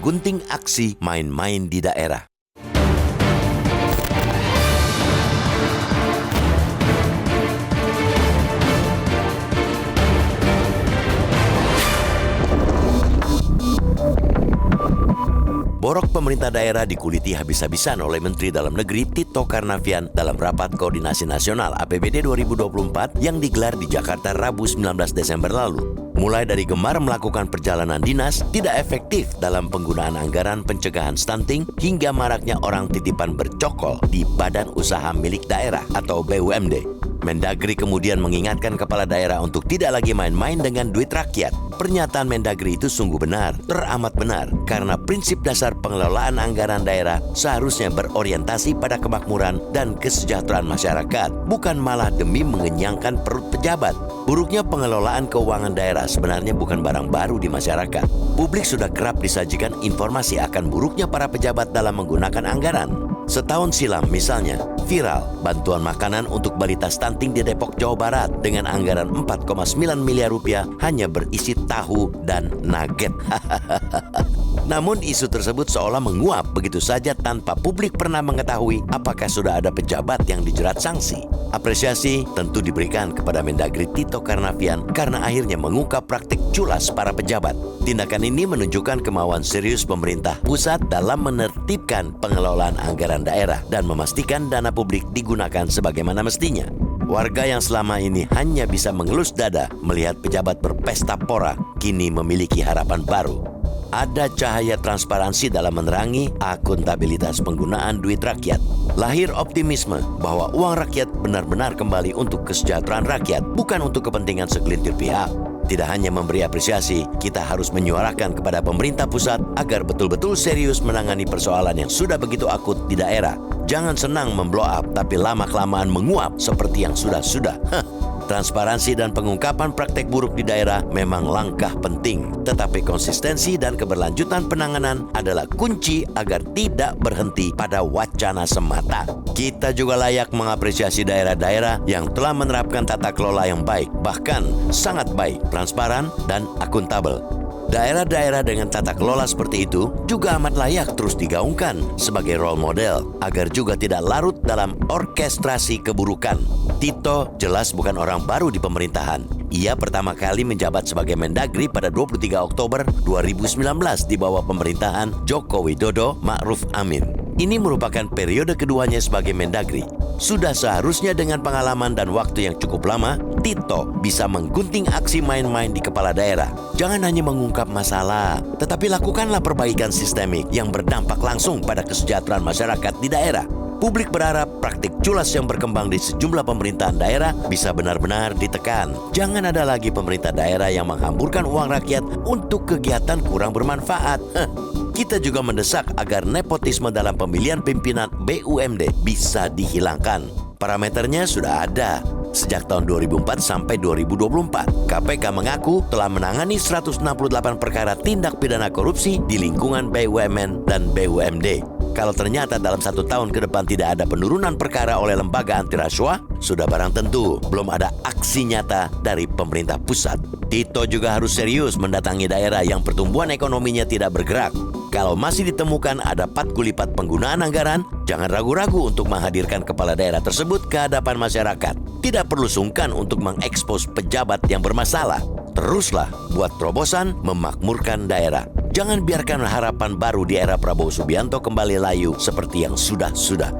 menggunting aksi main-main di daerah. Borok pemerintah daerah dikuliti habis-habisan oleh Menteri Dalam Negeri Tito Karnavian dalam Rapat Koordinasi Nasional APBD 2024 yang digelar di Jakarta Rabu 19 Desember lalu. Mulai dari gemar melakukan perjalanan dinas, tidak efektif dalam penggunaan anggaran pencegahan stunting, hingga maraknya orang titipan bercokol di badan usaha milik daerah atau BUMD. Mendagri kemudian mengingatkan kepala daerah untuk tidak lagi main-main dengan duit rakyat. Pernyataan Mendagri itu sungguh benar, teramat benar, karena prinsip dasar pengelolaan anggaran daerah seharusnya berorientasi pada kemakmuran dan kesejahteraan masyarakat, bukan malah demi mengenyangkan perut pejabat. Buruknya pengelolaan keuangan daerah sebenarnya bukan barang baru di masyarakat. Publik sudah kerap disajikan informasi akan buruknya para pejabat dalam menggunakan anggaran. Setahun silam misalnya, viral bantuan makanan untuk balita stunting di Depok, Jawa Barat dengan anggaran 4,9 miliar rupiah hanya berisi tahu dan nugget. Namun isu tersebut seolah menguap begitu saja tanpa publik pernah mengetahui apakah sudah ada pejabat yang dijerat sanksi. Apresiasi tentu diberikan kepada Mendagri Tito Karnavian karena akhirnya mengungkap praktik culas para pejabat. Tindakan ini menunjukkan kemauan serius pemerintah pusat dalam menertibkan pengelolaan anggaran daerah dan memastikan dana publik digunakan sebagaimana mestinya. Warga yang selama ini hanya bisa mengelus dada melihat pejabat berpesta pora kini memiliki harapan baru. Ada cahaya transparansi dalam menerangi akuntabilitas penggunaan duit rakyat. Lahir optimisme bahwa uang rakyat benar-benar kembali untuk kesejahteraan rakyat, bukan untuk kepentingan segelintir pihak. Tidak hanya memberi apresiasi, kita harus menyuarakan kepada pemerintah pusat agar betul-betul serius menangani persoalan yang sudah begitu akut di daerah. Jangan senang memblow up, tapi lama-kelamaan menguap seperti yang sudah-sudah. Transparansi dan pengungkapan praktek buruk di daerah memang langkah penting, tetapi konsistensi dan keberlanjutan penanganan adalah kunci agar tidak berhenti pada wacana semata. Kita juga layak mengapresiasi daerah-daerah yang telah menerapkan tata kelola yang baik, bahkan sangat baik, transparan, dan akuntabel. Daerah-daerah dengan tata kelola seperti itu juga amat layak terus digaungkan sebagai role model agar juga tidak larut dalam orkestrasi keburukan. Tito jelas bukan orang baru di pemerintahan. Ia pertama kali menjabat sebagai Mendagri pada 23 Oktober 2019 di bawah pemerintahan Joko Widodo Ma'ruf Amin. Ini merupakan periode keduanya sebagai Mendagri. Sudah seharusnya dengan pengalaman dan waktu yang cukup lama, Tito bisa menggunting aksi main-main di kepala daerah. Jangan hanya mengungkap masalah, tetapi lakukanlah perbaikan sistemik yang berdampak langsung pada kesejahteraan masyarakat di daerah. Publik berharap praktik culas yang berkembang di sejumlah pemerintahan daerah bisa benar-benar ditekan. Jangan ada lagi pemerintah daerah yang menghamburkan uang rakyat untuk kegiatan kurang bermanfaat. Kita juga mendesak agar nepotisme dalam pemilihan pimpinan BUMD bisa dihilangkan. Parameternya sudah ada. Sejak tahun 2004 sampai 2024, KPK mengaku telah menangani 168 perkara tindak pidana korupsi di lingkungan BUMN dan BUMD. Kalau ternyata dalam 1 tahun ke depan tidak ada penurunan perkara oleh lembaga anti rasuah, sudah barang tentu belum ada aksi nyata dari pemerintah pusat. Tito juga harus serius mendatangi daerah yang pertumbuhan ekonominya tidak bergerak. Kalau masih ditemukan ada patkulipat penggunaan anggaran, jangan ragu-ragu untuk menghadirkan kepala daerah tersebut ke hadapan masyarakat. Tidak perlu sungkan untuk mengekspos pejabat yang bermasalah. Teruslah buat terobosan memakmurkan daerah. Jangan biarkan harapan baru di era Prabowo Subianto kembali layu seperti yang sudah-sudah.